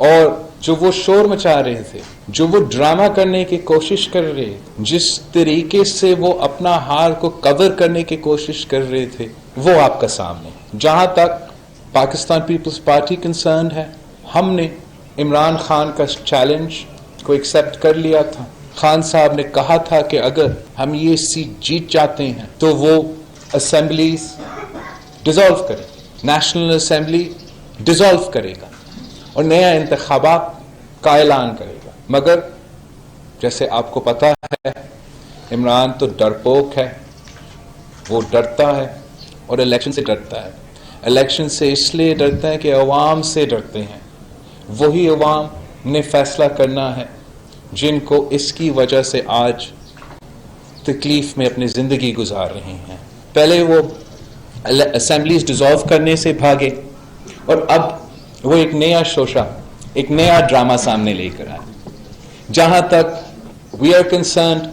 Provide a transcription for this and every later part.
اور جو وہ شور مچا رہے تھے, جو وہ ڈرامہ کرنے کی کوشش کر رہے تھے, جس طریقے سے وہ اپنا ہار کو کور کرنے کی کوشش کر رہے تھے, وہ آپ کا سامنے. جہاں تک پاکستان پیپلز پارٹی کنسرنڈ ہے, ہم نے عمران خان کا چیلنج کو ایکسیپٹ کر لیا تھا. خان صاحب نے کہا تھا کہ اگر ہم یہ سیٹ جیت جاتے ہیں تو وہ اسمبلیز ڈیزالو کرے, نیشنل اسمبلی ڈیزالو کرے گا اور نیا انتخابات کا اعلان کرے گا. مگر جیسے آپ کو پتا ہے عمران تو ڈرپوک ہے, وہ ڈرتا ہے اور الیکشن سے ڈرتا ہے. الیکشن سے اس لیے ڈرتا ہے کہ عوام سے ڈرتے ہیں. وہی عوام نے فیصلہ کرنا ہے جن کو اس کی وجہ سے آج تکلیف میں اپنی زندگی گزار رہے ہیں. پہلے وہ اسمبلیز ڈیزالو کرنے سے بھاگے اور اب وہ ایک نیا شوشہ, ایک نیا ڈرامہ سامنے لے کر آئے. جہاں تک وی آر کنسرنڈ,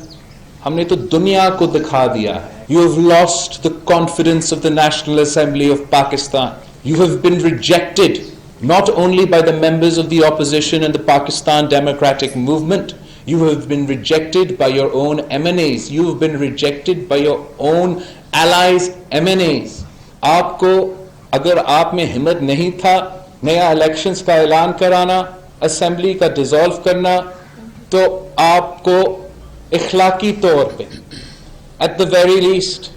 ہم نے تو دنیا کو دکھا دیا ہے. You have lost the confidence of the national assembly of Pakistan. You have been rejected not only by the members of the opposition and the Pakistan Democratic Movement, you have been rejected by your own MNAs, you have been rejected by your own allies MNAs. آپ کو اگر آپ میں ہمت نہیں تھا نیا elections کا اعلان کرانا, اسمبلی کا ڈیزالو کرنا, تو آپ کو اخلاقی طور پہ at the very least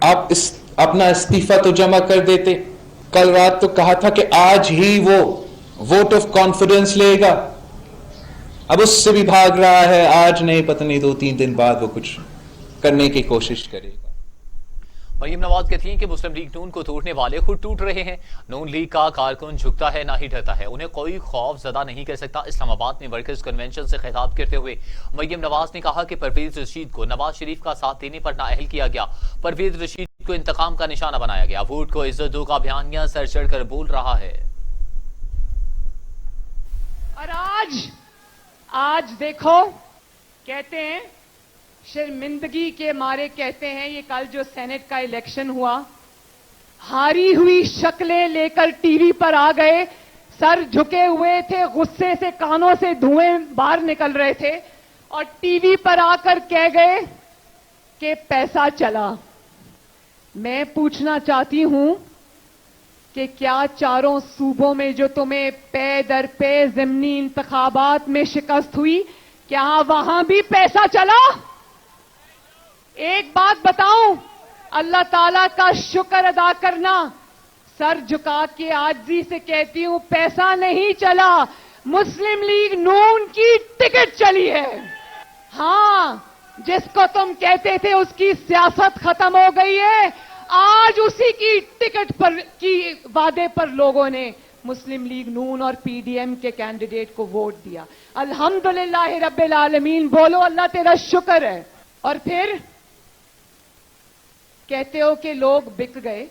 آپ اپنا استعفیٰ تو جمع کر دیتے. کل رات تو کہا تھا کہ آج ہی وہ ووٹ آف کانفیڈنس لے گا, اب اس سے بھی بھاگ رہا ہے. آج نہیں, پتہ نہیں 2-3 دن بعد وہ کچھ کرنے کی کوشش کرے گا. مریم نواز کہتی ہیں کہ مسلم لیگ نون کو توڑنے والے خود ٹوٹ رہے ہیں. نون لیگ کا کارکن جھکتا ہے نہ ہی ڈرتا ہے, انہیں کوئی خوف زدہ نہیں کر سکتا. اسلام آباد میں ورکرز کنونشن سے خطاب کرتے ہوئے مریم نواز نے کہا کہ پرویز رشید کو نواز شریف کا ساتھ دینے پر نااہل کیا گیا. پرویز رشید کو انتقام کا نشانہ بنایا گیا. ووٹ کو عزت دو کا بیانیہ سر چڑھ کر بول رہا ہے. اور آج دیکھو, کہتے ہیں شرمندگی کے مارے, کہتے ہیں یہ کل جو سینٹ کا الیکشن ہوا, ہاری ہوئی شکلیں لے کر ٹی وی پر آ گئے, سر جھکے ہوئے تھے, غصے سے کانوں سے دھوئیں باہر نکل رہے تھے, اور ٹی وی پر آ کر کہہ گئے کہ پیسہ چلا. میں پوچھنا چاہتی ہوں کہ کیا چاروں صوبوں میں جو تمہیں پے در پے ضمنی انتخابات میں شکست ہوئی, کیا وہاں بھی پیسہ چلا؟ ایک بات بتاؤں, اللہ تعالیٰ کا شکر ادا کرنا. سر جھکا کے عاجزی سے کہتی ہوں, پیسہ نہیں چلا, مسلم لیگ نون کی ٹکٹ چلی ہے. ہاں, جس کو تم کہتے تھے اس کی سیاست ختم ہو گئی ہے, آج اسی کی ٹکٹ پر کی وعدے پر لوگوں نے مسلم لیگ نون اور پی ڈی ایم کے کینڈیڈیٹ کو ووٹ دیا. الحمدللہ رب العالمین. بولو اللہ تیرا شکر ہے. اور پھر کہتے ہو کہ لوگ بک گئے.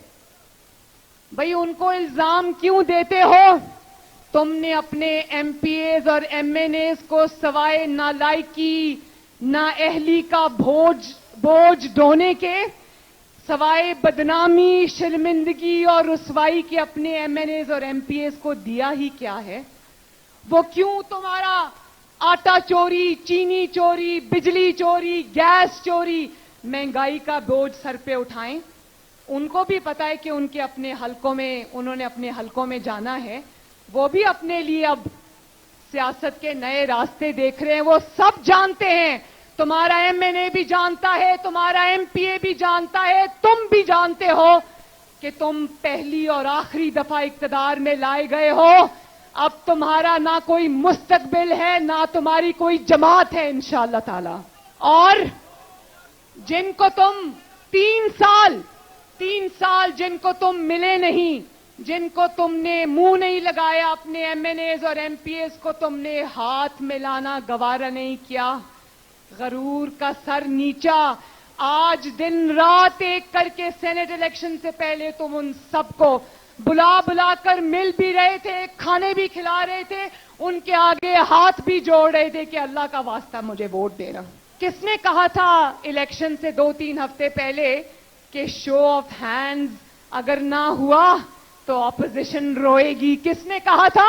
بھئی ان کو الزام کیوں دیتے ہو؟ تم نے اپنے ایم پی ایز اور ایم این ایز کو سوائے نالائکی نااہلی کا بوجھ ڈھونے کے, سوائے بدنامی, شرمندگی اور رسوائی کے اپنے ایم این ایز اور ایم پی ایز کو دیا ہی کیا ہے؟ وہ کیوں تمہارا آٹا چوری, چینی چوری, بجلی چوری, گیس چوری, مہنگائی کا بوجھ سر پہ اٹھائیں؟ ان کو بھی پتا ہے کہ ان کے اپنے حلقوں میں, انہوں نے اپنے حلقوں میں جانا ہے. وہ بھی اپنے لیے اب سیاست کے نئے راستے دیکھ رہے ہیں. وہ سب جانتے ہیں, تمہارا ایم این اے بھی جانتا ہے, تمہارا ایم پی اے بھی جانتا ہے, تم بھی جانتے ہو کہ تم پہلی اور آخری دفعہ اقتدار میں لائے گئے ہو. اب تمہارا نہ کوئی مستقبل ہے, نہ تمہاری کوئی جماعت ہے انشاءاللہ تعالی. اور جن کو تم 3 سال جن کو تم ملے نہیں, جن کو تم نے منہ نہیں لگایا, اپنے ایم این ایز اور ایم پی ایز کو تم نے ہاتھ ملانا گوارا نہیں کیا, غرور کا سر نیچا. آج دن رات ایک کر کے سینٹ الیکشن سے پہلے تم ان سب کو بلا کر مل بھی رہے تھے, کھانے بھی کھلا رہے تھے, ان کے آگے ہاتھ بھی جوڑ رہے تھے کہ اللہ کا واسطہ مجھے ووٹ دینا. کس نے کہا تھا الیکشن سے 2-3 ہفتے پہلے کہ شو آف ہینڈز اگر نہ ہوا تو اپوزیشن روئے گی؟ کس نے کہا تھا؟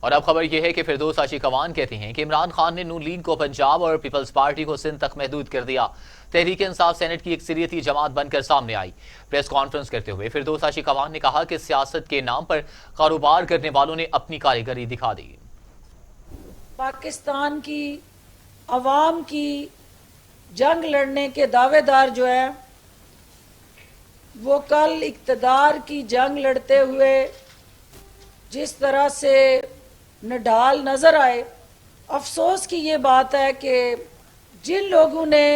اور اب خبر یہ ہے کہ فردوس آشیقوان کہتے ہیں کہ عمران خان نے نون لیگ کو پنجاب اور پیپلز پارٹی کو سندھ تک محدود کر دیا. تحریک انصاف سینٹ کی اکثریتی جماعت بن کر سامنے آئی. پریس کانفرنس کرتے ہوئے فردوس آشیقوان نے کہا کہ سیاست کے نام پر کاروبار کرنے والوں نے اپنی کاریگری دکھا دی. پاکستان کی عوام کی جنگ لڑنے کے دعوے دار جو ہیں وہ کل اقتدار کی جنگ لڑتے ہوئے جس طرح سے نڈال نظر آئے، افسوس کی یہ بات ہے کہ جن لوگوں نے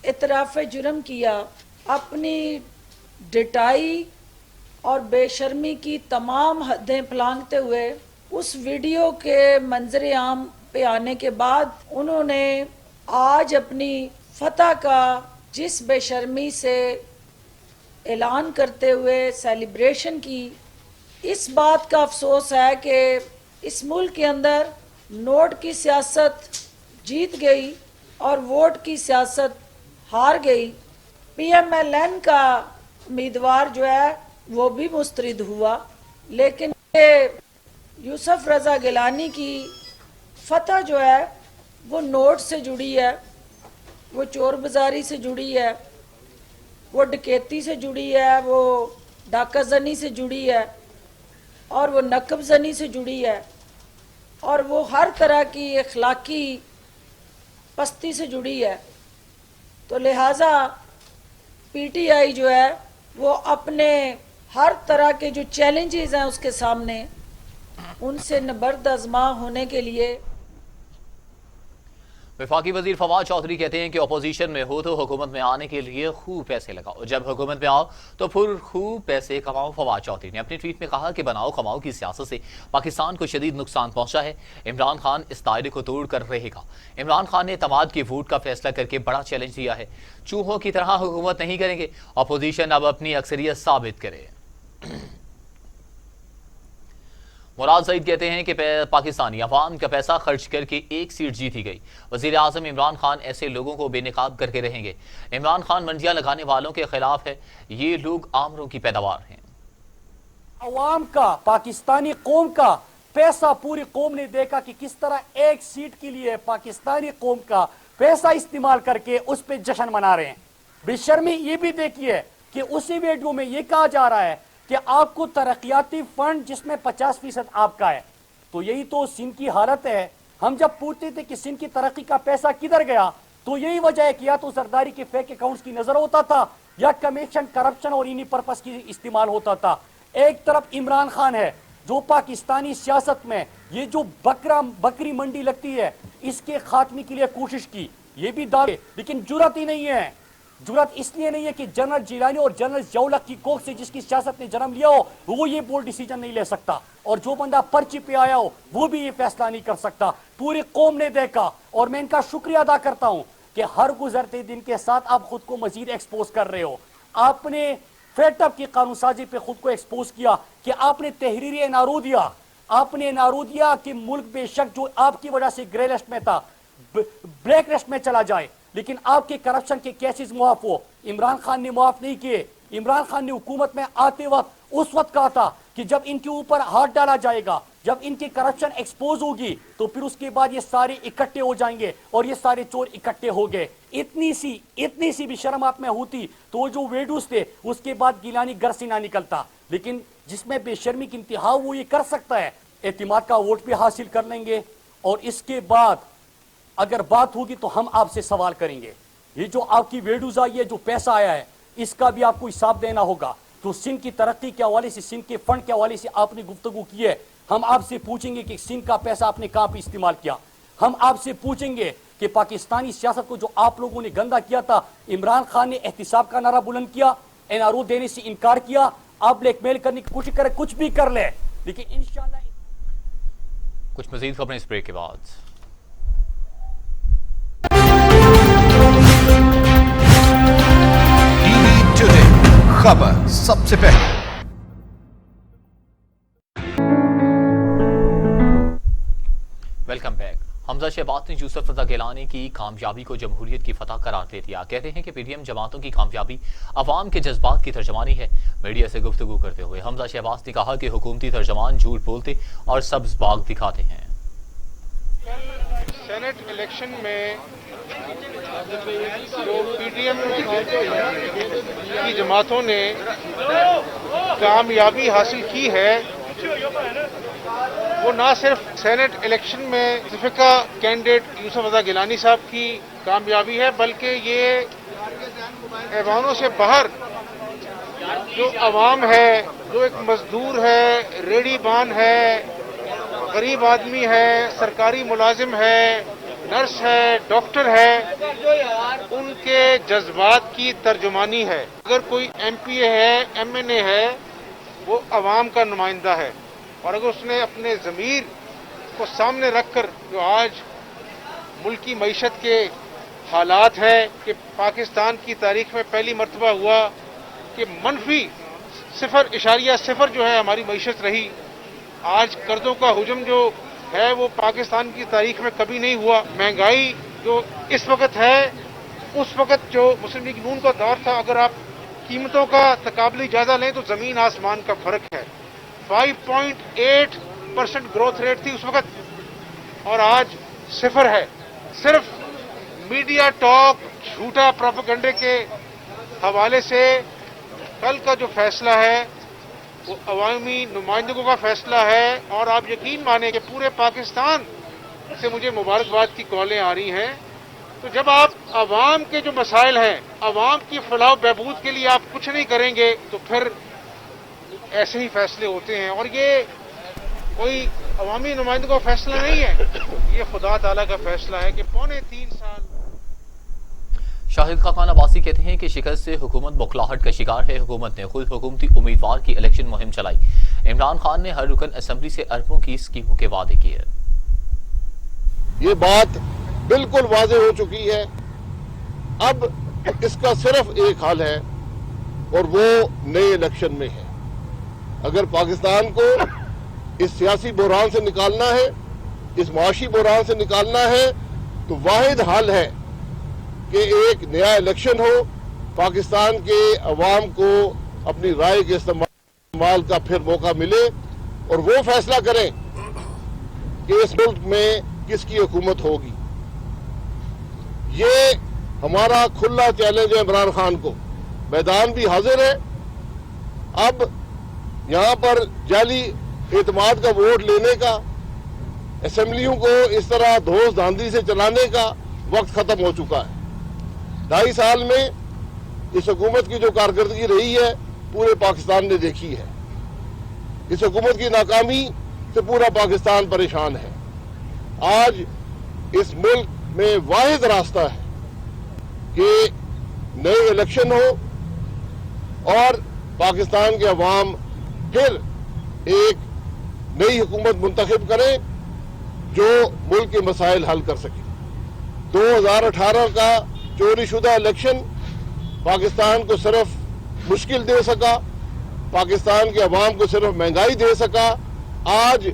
اعتراف جرم کیا، اپنی ڈٹائی اور بے شرمی کی تمام حدیں پھلانگتے ہوئے اس ویڈیو کے منظر عام پہ آنے کے بعد انہوں نے آج اپنی فتح کا جس بے شرمی سے اعلان کرتے ہوئے سیلیبریشن کی، اس بات کا افسوس ہے کہ اس ملک کے اندر نوٹ کی سیاست جیت گئی اور ووٹ کی سیاست ہار گئی. پی ایم ایل این کا امیدوار جو ہے وہ بھی مسترد ہوا، لیکن یوسف رضا گیلانی کی فتح جو ہے وہ نوٹ سے جڑی ہے، وہ چور بازاری سے جڑی ہے، وہ ڈکیتی سے جڑی ہے، وہ ڈاکہ زنی سے جڑی ہے، اور وہ نقب زنی سے جڑی ہے، اور وہ ہر طرح کی اخلاقی پستی سے جڑی ہے. تو لہٰذا پی ٹی آئی جو ہے وہ اپنے ہر طرح کے جو چیلنجز ہیں اس کے سامنے ان سے نبرد آزما ہونے کے لیے. وفاقی وزیر فواد چودھری کہتے ہیں کہ اپوزیشن میں ہو تو حکومت میں آنے کے لیے خوب پیسے لگاؤ، جب حکومت میں آؤ تو پھر خوب پیسے کماؤ. فواد چودھری نے اپنے ٹویٹ میں کہا کہ بناؤ کماؤ کی سیاست سے پاکستان کو شدید نقصان پہنچا ہے. عمران خان اس دائرے کو توڑ کر رہے گا. عمران خان نے اعتماد کی ووٹ کا فیصلہ کر کے بڑا چیلنج دیا ہے. چوہوں کی طرح حکومت نہیں کریں گے، اپوزیشن اب اپنی اکثریت ثابت کرے. مراد سعید کہتے ہیں کہ پاکستانی عوام کا پیسہ خرچ کر کے ایک سیٹ جیتی گئی. وزیر اعظم عمران خان ایسے لوگوں کو بے نقاب کر کے رہیں گے. عمران خان منڈیاں لگانے والوں کے خلاف ہے، یہ لوگ آمروں کی پیداوار ہیں. عوام کا، پاکستانی قوم کا پیسہ پوری قوم نے دیکھا کہ کس طرح ایک سیٹ کے لیے پاکستانی قوم کا پیسہ استعمال کر کے اس پہ جشن منا رہے ہیں. بے شرمی یہ بھی دیکھیے کہ اسی ویڈیو میں یہ کہا جا رہا ہے کہ آپ کو ترقیاتی فنڈ جس میں 50% آپ کا ہے. تو یہی تو سندھ کی حالت ہے. ہم جب پوچھتے تھے کہ سندھ کی ترقی کا پیسہ کدھر گیا تو یہی وجہ ہے کہ یا تو زرداری کے فیک اکاؤنٹس کی نظر ہوتا تھا یا کمیشن، کرپشن اور انہی پرپس کی استعمال ہوتا تھا. ایک طرف عمران خان ہے جو پاکستانی سیاست میں یہ جو بکری منڈی لگتی ہے اس کے خاتمے کے لیے کوشش کی، یہ بھی دعوے، لیکن جرات ہی نہیں ہے. جرات اس لیے نہیں ہے کہ جنرل جیلانی اور جنرل ضیاءالحق کی کوکھ سے جس کی سیاست نے جنم لیا ہو وہ یہ بولڈ ڈیسیجن نہیں لے سکتا، اور جو بندہ پرچی پہ آیا ہو وہ بھی یہ فیصلہ نہیں کر سکتا. پوری قوم نے دیکھا، اور میں ان کا شکریہ ادا کرتا ہوں کہ ہر گزرتے دن کے ساتھ آپ خود کو مزید ایکسپوز کر رہے ہو. آپ نے فیٹ اپ کی قانون سازی پہ خود کو ایکسپوز کیا کہ آپ نے تحریری نارودیا، آپ نے نارودیا کہ ملک بے شک جو آپ کی وجہ سے گرے لسٹ میں تھا بلیک لسٹ میں چلا جائے، لیکن آپ کے کرپشن کے کیسز معاف ہو. عمران خان نے معاف نہیں کیے. عمران خان نے حکومت میں آتے وقت اس وقت کہا تھا کہ جب ان کے اوپر ہاتھ ڈالا جائے گا، جب ان کی کرپشن ایکسپوز ہوگی تو پھر اس کے بعد یہ سارے اکٹھے ہو جائیں گے، اور یہ سارے چور اکٹھے ہو گئے. اتنی سی بھی شرم آپ میں ہوتی تو جو ویڈیوز تھے اس کے بعد گیلانی گھر سے نہ نکلتا. لیکن جس میں بے شرمی کی انتہا وہ یہ کر سکتا ہے. اعتماد کا ووٹ بھی حاصل کر لیں گے، اور اس کے بعد اگر بات ہوگی تو ہم آپ سے سوال کریں گے. یہ جو آپ کی ویڈیوز آئی ہے، جو پیسہ آیا ہے، اس کا بھی آپ کو حساب دینا ہوگا. تو سندھ کی ترقی کے حوالے سے، سندھ کے فنڈ کے حوالے سے آپ نے گفتگو کی ہے. ہم آپ سے پوچھیں گے کہ سندھ کا پیسہ آپ نے کہاں پہ استعمال کیا. ہم آپ سے پوچھیں گے کہ پاکستانی سیاست کو جو آپ لوگوں نے گندا کیا تھا، عمران خان نے احتساب کا نعرہ بلند کیا، این آر او دینے سے انکار کیا، آپ بلیک میل کرنے کی کوشش کریں، کچھ بھی کر لیں، لیکن انشاءاللہ. کچھ مزید خبریں اس بریک کے بعد. خبر سب سے پہلے. Welcome back. حمزہ شہباز نے یوسف رضا گیلانی کی کامیابی کو جمہوریت کی فتح قرار دے دیا. کہتے ہیں کہ پی ڈی ایم جماعتوں کی کامیابی عوام کے جذبات کی ترجمانی ہے. میڈیا سے گفتگو کرتے ہوئے حمزہ شہباز نے کہا کہ حکومتی ترجمان جھوٹ بولتے اور سبز باغ دکھاتے ہیں. سینٹ الیکشن میں جو پی ڈی ایم کی جماعتوں نے کامیابی حاصل کی ہے وہ نہ صرف سینٹ الیکشن میں متفقہ کینڈیڈیٹ یوسف رضا گیلانی صاحب کی کامیابی ہے بلکہ یہ ایوانوں سے باہر جو عوام ہے، جو ایک مزدور ہے، ریڑھی بان ہے، غریب آدمی ہے، سرکاری ملازم ہے، نرس ہے، ڈاکٹر ہے، ان کے جذبات کی ترجمانی ہے. اگر کوئی ایم پی اے ہے، ایم این اے ہے، وہ عوام کا نمائندہ ہے، اور اگر اس نے اپنے ضمیر کو سامنے رکھ کر جو آج ملکی معیشت کے حالات ہیں کہ پاکستان کی تاریخ میں پہلی مرتبہ ہوا کہ منفی 0.0 جو ہے ہماری معیشت رہی. آج قرضوں کا حجم جو ہے وہ پاکستان کی تاریخ میں کبھی نہیں ہوا. مہنگائی جو اس وقت ہے اس وقت جو مسلم لیگ نون کا دور تھا، اگر آپ قیمتوں کا تقابلی جائزہ لیں تو زمین آسمان کا فرق ہے. 5.8% گروتھ ریٹ تھی اس وقت اور آج 0 ہے. صرف میڈیا ٹاک، جھوٹا پروپیگنڈے کے حوالے سے کل کا جو فیصلہ ہے وہ عوامی نمائندگوں کا فیصلہ ہے. اور آپ یقین مانیں کہ پورے پاکستان سے مجھے مبارکباد کی کالیں آ رہی ہیں. تو جب آپ عوام کے جو مسائل ہیں، عوام کی فلاح و بہبود کے لیے آپ کچھ نہیں کریں گے تو پھر ایسے ہی فیصلے ہوتے ہیں. اور یہ کوئی عوامی نمائندوں کا فیصلہ نہیں ہے، یہ خدا تعالیٰ کا فیصلہ ہے کہ 3.25 سال. شاہد خاقان عباسی کہتے ہیں کہ شکست سے حکومت بخلاہٹ کا شکار ہے. حکومت نے خود حکومتی امیدوار کی الیکشن مہم چلائی. عمران خان نے ہر رکن اسمبلی سے اربوں کی اسکیموں کے وعدے کیے. یہ بات بالکل واضح ہو چکی ہے. اب اس کا صرف ایک حل ہے اور وہ نئے الیکشن میں ہے. اگر پاکستان کو اس سیاسی بحران سے نکالنا ہے، اس معاشی بحران سے نکالنا ہے تو واحد حل ہے کہ ایک نیا الیکشن ہو، پاکستان کے عوام کو اپنی رائے کے استعمال کا پھر موقع ملے اور وہ فیصلہ کریں کہ اس ملک میں کس کی حکومت ہوگی. یہ ہمارا کھلا چیلنج ہے عمران خان کو. میدان بھی حاضر ہے. اب یہاں پر جعلی اعتماد کا ووٹ لینے کا، اسمبلیوں کو اس طرح دھوس دھاندلی سے چلانے کا وقت ختم ہو چکا ہے. 2.5 سال میں اس حکومت کی جو کارکردگی رہی ہے پورے پاکستان نے دیکھی ہے. اس حکومت کی ناکامی سے پورا پاکستان پریشان ہے. آج اس ملک میں واحد راستہ ہے کہ نئے الیکشن ہو اور پاکستان کے عوام پھر ایک نئی حکومت منتخب کریں جو ملک کے مسائل حل کر سکے. 2018 کا چوری شدہ الیکشن پاکستان کو صرف مشکل دے سکا، پاکستان کے عوام کو صرف مہنگائی دے سکا. آج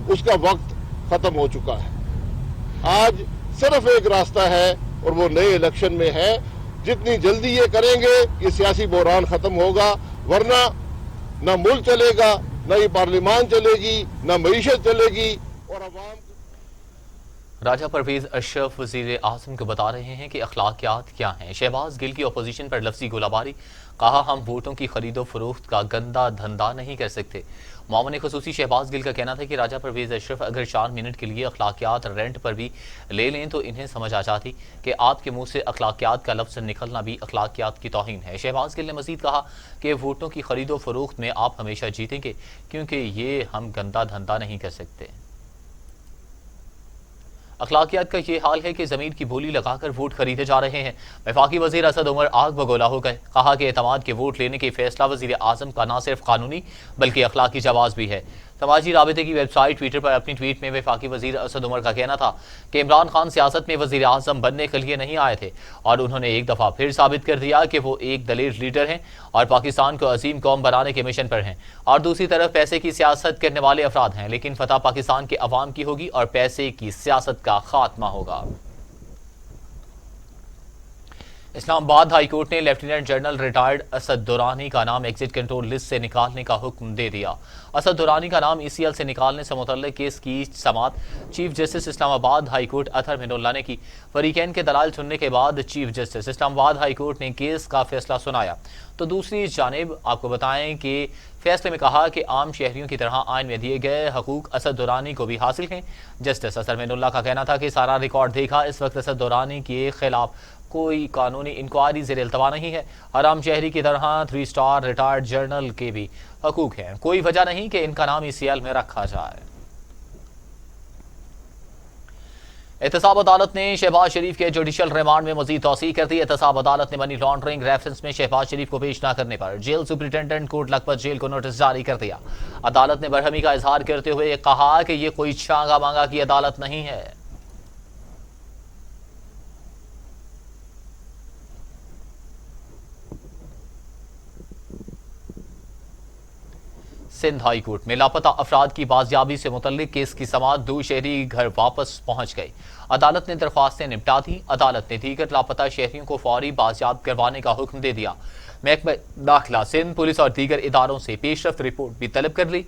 اس کا وقت ختم ہو چکا ہے. آج صرف ایک راستہ ہے اور وہ نئے الیکشن میں ہے. جتنی جلدی یہ کریں گے یہ سیاسی بحران ختم ہوگا، ورنہ نہ ملک چلے گا، نہ یہ پارلیمان چلے گی، نہ معیشت چلے گی اور عوام. راجہ پرویز اشرف وزیر اعظم کو بتا رہے ہیں کہ اخلاقیات کیا ہیں. شہباز گل کی اپوزیشن پر لفظی گولہ باری. کہا ہم ووٹوں کی خرید و فروخت کا گندا دھندا نہیں کر سکتے. معاون خصوصی شہباز گل کا کہنا تھا کہ راجہ پرویز اشرف اگر 4 منٹ کے لیے اخلاقیات رینٹ پر بھی لے لیں تو انہیں سمجھ آ جاتی کہ آپ کے منہ سے اخلاقیات کا لفظ نکلنا بھی اخلاقیات کی توہین ہے. شہباز گل نے مزید کہا کہ ووٹوں کی خرید و فروخت میں آپ ہمیشہ جیتیں گے کیونکہ یہ ہم گندا دھندا نہیں کر سکتے. اخلاقیات کا یہ حال ہے کہ زمین کی بولی لگا کر ووٹ خریدے جا رہے ہیں. وفاقی وزیر اسد عمر آگ بگولا ہو گئے. کہا کہ اعتماد کے ووٹ لینے کے فیصلہ وزیر اعظم کا نہ صرف قانونی بلکہ اخلاقی جواز بھی ہے. سماجی رابطے کی ویب سائٹ ٹویٹر پر اپنی ٹویٹ میں وفاقی وزیر اسد عمر کا کہنا تھا کہ عمران خان سیاست میں وزیر اعظم بننے کے لیے نہیں آئے تھے اور انہوں نے ایک دفعہ پھر ثابت کر دیا کہ وہ ایک دلیر لیڈر ہیں اور پاکستان کو عظیم قوم بنانے کے مشن پر ہیں، اور دوسری طرف پیسے کی سیاست کرنے والے افراد ہیں، لیکن فتح پاکستان کے عوام کی ہوگی اور پیسے کی سیاست کا خاتمہ ہوگا۔ اسلام آباد ہائی کورٹ نے lieutenant general retired Asad Durrani کا نام ایگزٹ کنٹرول لسٹ سے نکالنے کا حکم دے دیا۔ اسد درانی کا نام ECL سے نکالنے سے متعلق کیس کی سماعت چیف جسٹس اسلام آباد ہائی کورٹ اطہر مین اللہ نے کی۔ فریقین کے دلائل سننے کے بعد چیف جسٹس اسلام آباد ہائی کورٹ نے کیس کا فیصلہ سنایا، تو دوسری جانب آپ کو بتائیں کہ فیصلے میں کہا کہ عام شہریوں کی طرح آئین میں دیے گئے حقوق اسد درانی کو بھی حاصل ہیں۔ جسٹس اطہر مین اللہ کا کہنا تھا کہ سارا ریکارڈ دیکھا، اس وقت اسد درانی کے خلاف کوئی قانونی انکوائری زیر التوا نہیں ہے، اور عام شہری کی طرح 3 اسٹار ریٹائرڈ جنرل کے بھی حقوق ہیں، کوئی وجہ نہیں کہ ان کا نام ECL میں رکھا جائے۔ احتساب عدالت نے شہباز شریف کے جوڈیشل ریمانڈ میں مزید توسیع کر دی۔ احتساب عدالت نے منی لانڈرنگ ریفرنس میں شہباز شریف کو پیش نہ کرنے پر jail superintendent Kot Lakhpat jail کو نوٹس جاری کر دیا۔ عدالت نے برہمی کا اظہار کرتے ہوئے کہا کہ یہ کوئی چانگا مانگا کی عدالت نہیں ہے۔ سندھ ہائی کورٹ میں لاپتہ افراد کی بازیابی سے متعلق کیس کی سماعت 2 شہری گھر واپس پہنچ گئے۔ عدالت نے درخواستیں نمٹا دی۔ عدالت نے دیگر لاپتہ شہریوں کو فوری بازیاب کروانے کا حکم دے دیا۔ محکمہ داخلہ، سندھ پولیس اور دیگر اداروں سے پیش رفت رپورٹ بھی طلب کر لی۔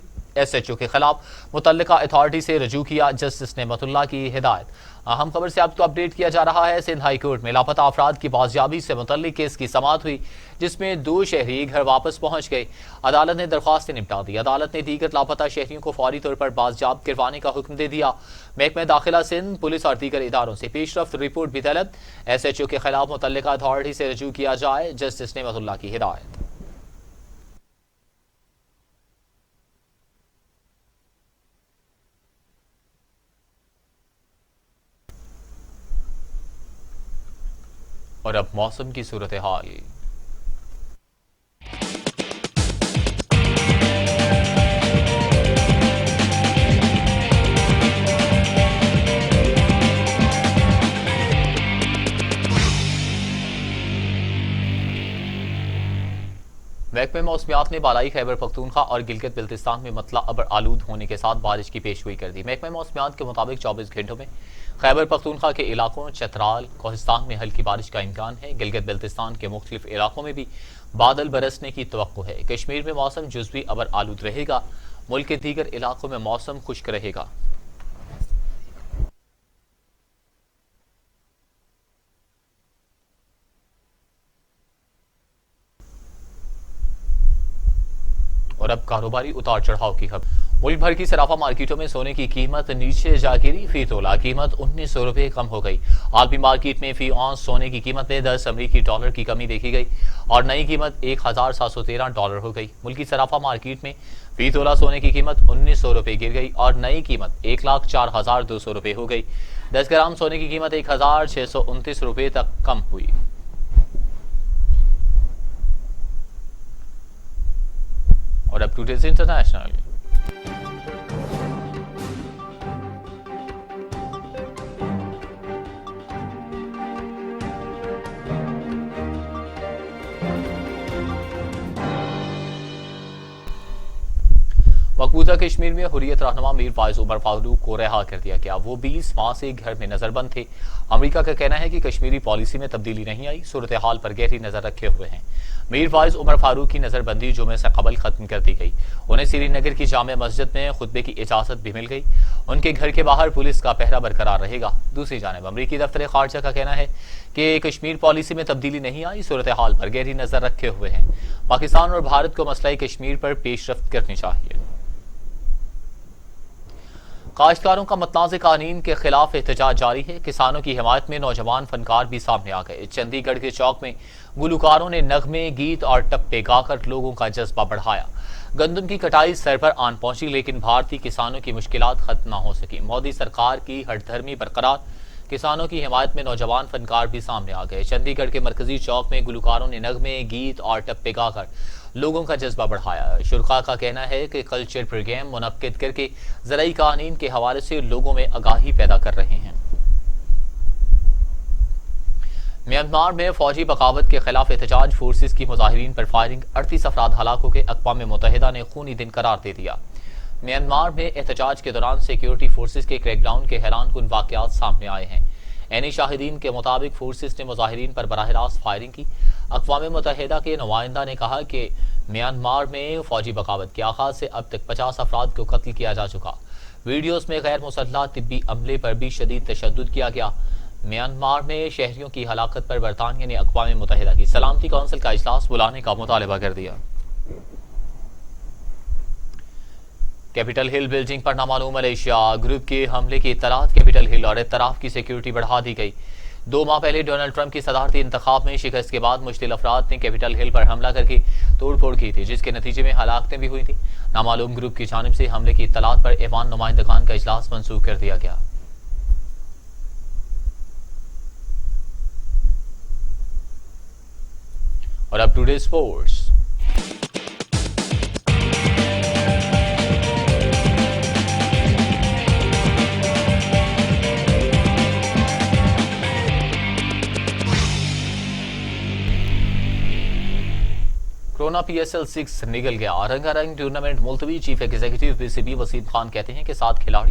SHO کے خلاف متعلقہ اتھارٹی سے رجوع کیا، جسٹس نعمت اللہ کی ہدایت۔ اہم خبر سے آپ کو اپڈیٹ کیا جا رہا ہے۔ سندھ ہائی کورٹ میں لاپتہ افراد کی بازیابی سے متعلق کیس کی سماعت ہوئی، جس میں 2 شہری گھر واپس پہنچ گئے۔ عدالت نے درخواستیں نمٹا دی۔ عدالت نے دیگر لاپتہ شہریوں کو فوری طور پر بازیاب کروانے کا حکم دے دیا۔ محکمہ داخلہ، سندھ پولیس اور دیگر اداروں سے پیش رفت رپورٹ بھی طلب۔ SHO کے خلاف متعلقہ اتھارٹی سے رجوع کیا جائے، جسٹس نعمت اللہ کی ہدایت۔ اور اب موسم کی صورتحال۔ محکمہ موسمیات نے بالائی خیبر پختونخوا اور گلگت بلتستان میں مطلع ابر آلود ہونے کے ساتھ بارش کی پیشگوئی کر دی۔ محکمہ موسمیات کے مطابق 24 گھنٹوں میں خیبر پختونخوا کے علاقوں چترال، کوہستان میں ہلکی بارش کا امکان ہے۔ گلگت بلتستان کے مختلف علاقوں میں بھی بادل برسنے کی توقع ہے۔ کشمیر میں موسم جزوی ابر آلود رہے گا۔ ملک کے دیگر علاقوں میں موسم خشک رہے گا۔ اور اب کاروباری اتار چڑھاؤ کی خبر۔ ملک بھر کی صرافہ مارکیٹوں میں سونے کی قیمت نیچے جا گری، فی تولہ قیمت 1900 روپے کم ہو گئی۔ عالمی مارکیٹ میں فی اونس سونے کی قیمت میں 10 امریکی ڈالر کی کمی دیکھی گئی اور نئی قیمت 1713 ڈالر ہو گئی۔ ملکی صرافہ مارکیٹ میں فی تولہ سونے کی قیمت 1900 روپے گر گئی اور نئی قیمت 1,04,200 روپے ہو گئی۔ 10 گرام سونے کی قیمت 1629 روپے تک کم ہوئی۔ اور اب ٹوڈیز انٹرنیشنل۔ مقبوضہ کشمیر میں حریت رہنما میر فائز عمر فاروق کو رہا کر دیا گیا۔ وہ 20 ماہ سے گھر میں نظر بند تھے۔ امریکہ کا کہنا ہے کہ کشمیری پالیسی میں تبدیلی نہیں آئی، صورتحال پر گہری نظر رکھے ہوئے ہیں۔ میر فائز عمر فاروق کی نظر بندی جمعے سے قبل ختم کر دی گئی۔ انہیں سری نگر کی جامع مسجد میں خطبے کی اجازت بھی مل گئی۔ ان کے گھر کے باہر پولیس کا پہرا برقرار رہے گا۔ دوسری جانب امریکی دفتر خارجہ کا کہنا ہے کہ کشمیر پالیسی میں تبدیلی نہیں آئی، صورتحال پر گہری نظر رکھے ہوئے ہیں۔ پاکستان اور بھارت کو مسئلہ کشمیر پر پیش رفت کرنی چاہیے۔ کاشتکاروں کا متنازع قوانین کے خلاف احتجاج جاری ہے۔ کسانوں کی حمایت میں نوجوان فنکار بھی سامنے آ گئے۔ چندی گڑھ کے چوک میں گلوکاروں نے نغمے، گیت اور ٹپے گا کر لوگوں کا جذبہ بڑھایا۔ گندم کی کٹائی سر پر آن پہنچی، لیکن بھارتی کسانوں کی مشکلات ختم نہ ہو سکی۔ مودی سرکار کی ہٹ دھرمی برقرار، کسانوں کی حمایت میں نوجوان فنکار بھی سامنے آ گئے۔ چندی گڑھ کے مرکزی چوک میں گلوکاروں نے نغمے، گیت اور ٹپے گا کر لوگوں کا جذبہ بڑھایا۔ شرکاء کا کہنا ہے کہ کلچر پروگرام منعقد کر کے زرعی قوانین کے حوالے سے لوگوں میں آگاہی پیدا کر رہے ہیں۔ میانمار میں فوجی بغاوت کے خلاف احتجاج فورسز کی مظاہرین پر فائرنگ، 38 افراد ہلاک ہو کے اقوام متحدہ نے خونی دن قرار دے دیا۔ میانمار میں احتجاج کے دوران سیکیورٹی فورسز کے کریک ڈاؤن کے حیران کن واقعات سامنے آئے ہیں۔ عینی شاہدین کے مطابق فورسز نے مظاہرین پر براہ راست فائرنگ کی۔ اقوام متحدہ کے نمائندہ نے کہا کہ میانمار میں فوجی بغاوت کے آغاز سے اب تک 50 افراد کو قتل کیا جا چکا۔ ویڈیوز میں غیر مسلح طبی عملے پر بھی شدید تشدد کیا گیا۔ میانمار میں شہریوں کی ہلاکت پر برطانیہ نے اقوام متحدہ کی سلامتی کونسل کا اجلاس بلانے کا مطالبہ کر دیا۔ کیپٹل ہل بلڈنگ پر نامعلوم ملیشیا گروپ کے حملے کی اطلاعات۔ کیپٹل ہل اور اطراف کی سیکیورٹی بڑھا دی گئی۔ 2 ماہ پہلے ڈونلڈ ٹرمپ کی صدارتی انتخاب میں شکست کے بعد مشتعل افراد نے کیپٹل ہل پر حملہ کر کے توڑ پھوڑ کی تھی، جس کے نتیجے میں ہلاکتیں بھی ہوئی تھیں۔ نامعلوم گروپ کی جانب سے حملے کی اطلاعات پر ایوان نمائندگان کا اجلاس منسوخ کر دیا گیا۔ اور اب ٹوڈے سپورٹس۔ کورونا PSL 6 نکل گیا، رنگا رنگ ٹورنامنٹ ملتوی۔ Chief executive PCB Waseem Khan کہتے ہیں کہ 7 کھلاڑی